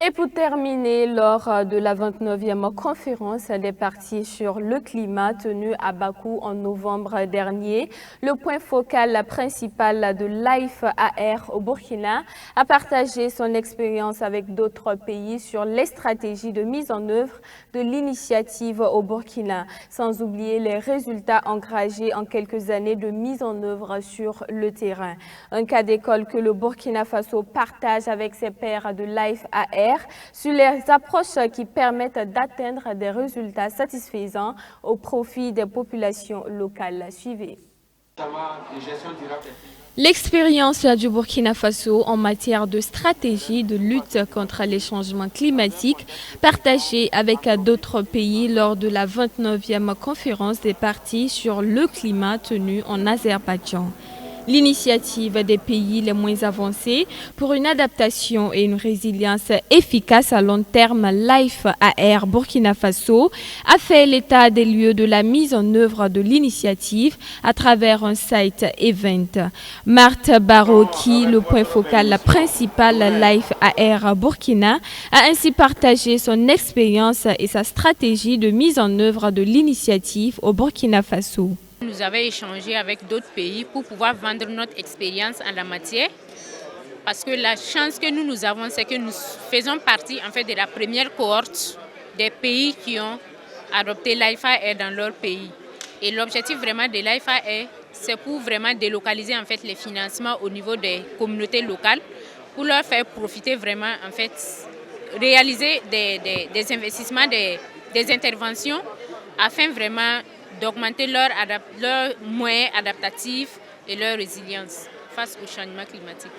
Et pour terminer, lors de la 29e conférence des partis sur le climat tenue à Bakou en novembre dernier, le point focal principal de Life AR au Burkina a partagé son expérience avec d'autres pays sur les stratégies de mise en œuvre de l'initiative au Burkina, sans oublier les résultats engagés en quelques années de mise en œuvre sur le terrain. Un cas d'école que le Burkina Faso partage avec ses pairs de Life AR sur les approches qui permettent d'atteindre des résultats satisfaisants au profit des populations locales. Suivez. L'expérience du Burkina Faso en matière de stratégie de lutte contre les changements climatiques partagée avec d'autres pays lors de la 29e conférence des partis sur le climat tenue en Azerbaïdjan. L'initiative des pays les moins avancés pour une adaptation et une résilience efficace à long terme Life AR Burkina Faso a fait l'état des lieux de la mise en œuvre de l'initiative à travers un site event. Marthe Barrault, qui le point focal principal Life AR Burkina, a ainsi partagé son expérience et sa stratégie de mise en œuvre de l'initiative au Burkina Faso. Nous avons échangé avec d'autres pays pour pouvoir vendre notre expérience en la matière. Parce que la chance que nous avons, c'est que nous faisons partie en fait de la première cohorte des pays qui ont adopté l'IFA dans leur pays. Et l'objectif vraiment de l'IFA, c'est pour vraiment délocaliser en fait les financements au niveau des communautés locales, pour leur faire profiter vraiment en fait, réaliser des investissements, des interventions, afin vraiment d'augmenter leurs moyens adaptatifs et leur résilience face au changement climatique.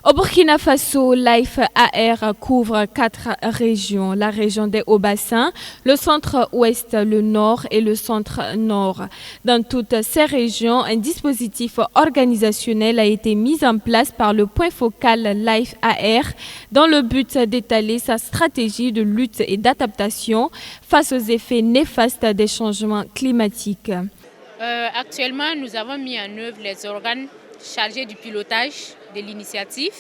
Au Burkina Faso, Life AR couvre 4 régions, la région des Hauts-Bassins, le centre-ouest, le nord et le centre-nord. Dans toutes ces régions, un dispositif organisationnel a été mis en place par le point focal Life AR dans le but d'étaler sa stratégie de lutte et d'adaptation face aux effets néfastes des changements climatiques. Actuellement, nous avons mis en œuvre les organes chargés du pilotage de l'initiative,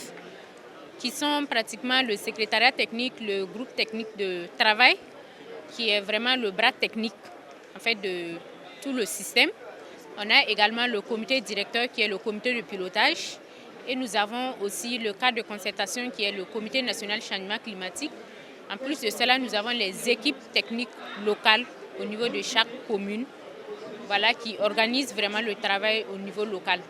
qui sont pratiquement le secrétariat technique, le groupe technique de travail, qui est vraiment le bras technique en fait, de tout le système. On a également le comité directeur qui est le comité de pilotage, et nous avons aussi le cadre de concertation qui est le comité national changement climatique. En plus de cela, nous avons les équipes techniques locales au niveau de chaque commune, voilà, qui organisent vraiment le travail au niveau local.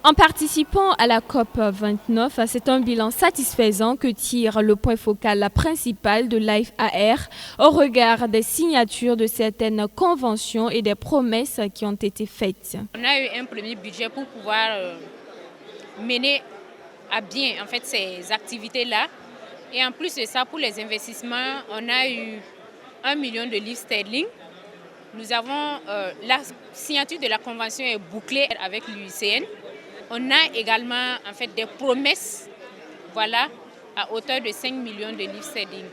En participant à la COP29, c'est un bilan satisfaisant que tire le point focal principal de Life AR au regard des signatures de certaines conventions et des promesses qui ont été faites. On a eu un premier budget pour pouvoir mener à bien en fait, ces activités-là. Et en plus de ça, pour les investissements, on a eu 1 million de livres sterling. Nous avons la signature de la convention est bouclée avec l'UICN. On a également en fait, des promesses voilà, à hauteur de 5 millions de livres sterling.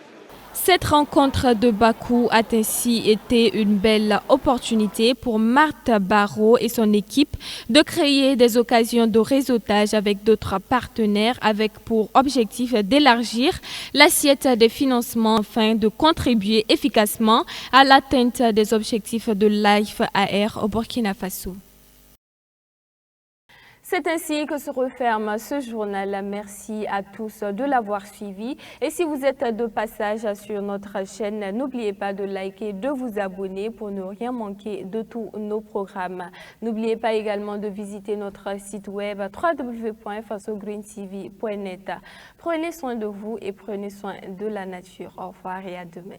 Cette rencontre de Bakou a ainsi été une belle opportunité pour Marthe Barrault et son équipe de créer des occasions de réseautage avec d'autres partenaires avec pour objectif d'élargir l'assiette des financements afin de contribuer efficacement à l'atteinte des objectifs de Life AR au Burkina Faso. C'est ainsi que se referme ce journal. Merci à tous de l'avoir suivi. Et si vous êtes de passage sur notre chaîne, n'oubliez pas de liker, de vous abonner pour ne rien manquer de tous nos programmes. N'oubliez pas également de visiter notre site web www.fasogreentv.net. Prenez soin de vous et prenez soin de la nature. Au revoir et à demain.